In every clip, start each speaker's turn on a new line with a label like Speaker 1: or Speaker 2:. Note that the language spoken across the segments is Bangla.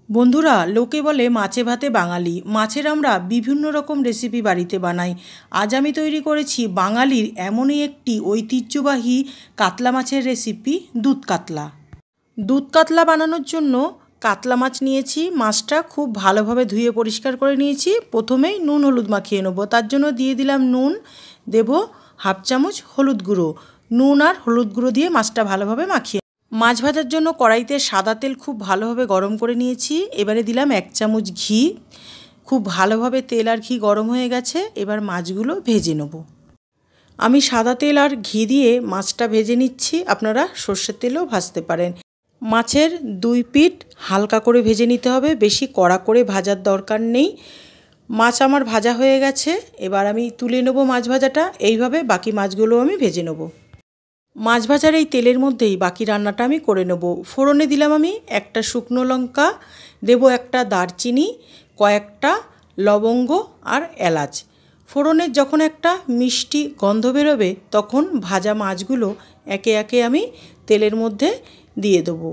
Speaker 1: বন্ধুরা, লোকে বলে মাছে ভাতে বাঙালি। মাছের আমরা বিভিন্ন রকম রেসিপি বাড়িতে বানাই। আজ আমি তৈরি করেছি বাঙালির এমনই একটি ঐতিহ্যবাহী কাতলা মাছের রেসিপি, দুধ কাতলা। দুধ কাতলা বানানোর জন্য কাতলা মাছ নিয়েছি। মাছটা খুব ভালোভাবে ধুয়ে পরিষ্কার করে নিয়েছি। প্রথমেই নুন হলুদ মাখিয়ে নেব। তার জন্য দিয়ে দিলাম নুন, দেব হাফ চামচ হলুদ গুঁড়ো। নুন আর হলুদ গুঁড়ো দিয়ে মাছটা ভালোভাবে মাখিয়ে মাছ ভাজার জন্য কড়াইতে সাদা তেল খুব ভালোভাবে গরম করে নিয়েছি। এবারে দিলাম 1 চামচ ঘি। খুব ভালোভাবে তেল আর ঘি গরম হয়ে গেছে। এবার মাছগুলো ভেজে নেব। আমি সাদা তেল আর ঘি দিয়ে মাছটা ভেজে নিচ্ছি। আপনারা সর্ষের তেলেও ভাজতে পারেন। মাছের 2 পিঠ হালকা করে ভেজে নিতে হবে, বেশি কড়া করে ভাজার দরকার নেই। মাছ আমার ভাজা হয়ে গেছে। এবার আমি তুলে নেব মাছ ভাজাটা। এইভাবে বাকি মাছগুলো আমি ভেজে নেব। মাছ ভাজার এই তেলের মধ্যেই বাকি রান্নাটা আমি করে নেব। ফোড়নে দিলাম আমি একটা শুকনো লঙ্কা, দেব একটা দারচিনি, কয়েকটা লবঙ্গ আর এলাচ। ফোড়নের যখন একটা মিষ্টি গন্ধ বেরোবে তখন ভাজা মাছগুলো একে একে আমি তেলের মধ্যে দিয়ে দেবো।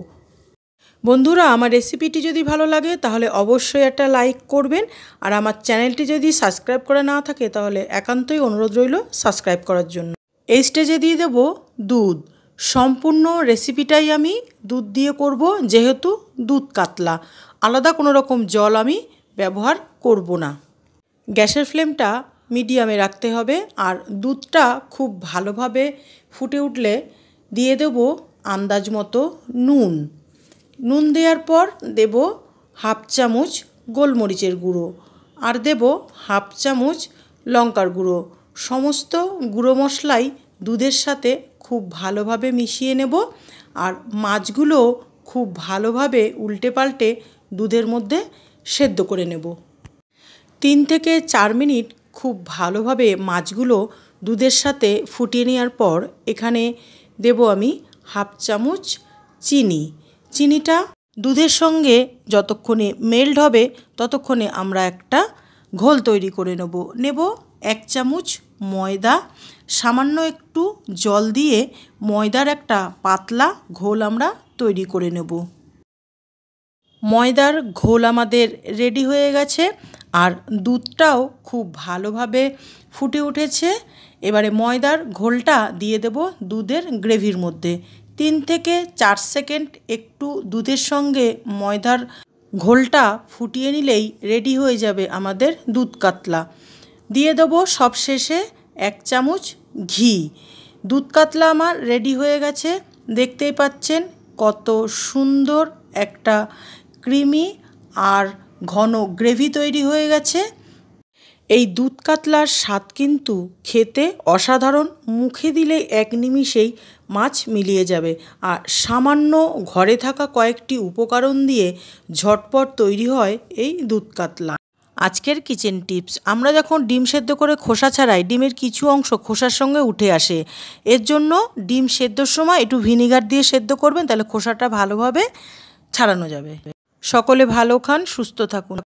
Speaker 1: বন্ধুরা, আমার রেসিপিটি যদি ভালো লাগে তাহলে অবশ্যই একটা লাইক করবেন। আর আমার চ্যানেলটি যদি সাবস্ক্রাইব করা না থাকে তাহলে একান্তই অনুরোধ রইল সাবস্ক্রাইব করার জন্য। এই স্টেজে দিয়ে দেব দুধ। সম্পূর্ণ রেসিপিটাই আমি দুধ দিয়ে করব, যেহেতু দুধ কাতলা। আলাদা কোনো রকম জল আমি ব্যবহার করব না। গ্যাসের ফ্লেমটা মিডিয়ামে রাখতে হবে। আর দুধটা খুব ভালোভাবে ফুটে উঠলে দিয়ে দেব আন্দাজ মতো নুন। নুন দেওয়ার পর দেব হাফ চামচ গোলমরিচের গুঁড়ো আর দেব হাফ চামচ লঙ্কার গুঁড়ো। সমস্ত গুঁড়ো মশলাই দুধের সাথে খুব ভালোভাবে মিশিয়ে নেব। আর মাছগুলো খুব ভালোভাবে উল্টে পাল্টে দুধের মধ্যে সেদ্ধ করে নেব। 3 থেকে 4 মিনিট খুব ভালোভাবে মাছগুলো দুধের সাথে ফুটিয়ে নেওয়ার পর এখানে দেব আমি হাফ চামচ চিনি। চিনিটা দুধের সঙ্গে যতক্ষণে মেল্ট হবে ততক্ষণে আমরা একটা ঘোল তৈরি করে নেব 1 চামচ ময়দা, সামান্য একটু জল দিয়ে ময়দার একটা পাতলা ঘোল আমরা তৈরি করে নেব। ময়দার ঘোল আমাদের রেডি হয়ে গেছে আর দুধটাও খুব ভালোভাবে ফুটে উঠেছে। এবারে ময়দার ঘোলটা দিয়ে দেব দুধের গ্রেভির মধ্যে। 3 থেকে 4 সেকেন্ড একটু দুধের সঙ্গে ময়দার ঘোলটা ফুটিয়ে নিলেই রেডি হয়ে যাবে আমাদের দুধ কাতলা। দিয়ে দেবো সবশেষে 1 চামচ ঘি। দুধ কাতলা আমার রেডি হয়ে গেছে। দেখতেই পাচ্ছেন কত সুন্দর একটা ক্রিমি আর ঘন গ্রেভি তৈরি হয়ে গেছে। এই দুধ কাতলার স্বাদ কিন্তু খেতে অসাধারণ। মুখে দিলে 1 নিমিষেই মাছ মিলিয়ে যাবে। আর সামান্য ঘরে থাকা কয়েকটি উপকরণ দিয়ে ঝটপট তৈরি হয় এই দুধ কাতলা। আজকের কিচেন টিপস: আমরা যখন ডিম সেদ্ধ করে খোসা ছাড়াই ডিমের কিছু অংশ খোসার সঙ্গে উঠে আসে। এর জন্য ডিম সেদ্ধর সময় একটু ভিনিগার দিয়ে সেদ্ধ করবেন, তাহলে খোসাটা ভালোভাবে ছাড়ানো যাবে। সকলে ভালো খান, সুস্থ থাকুন।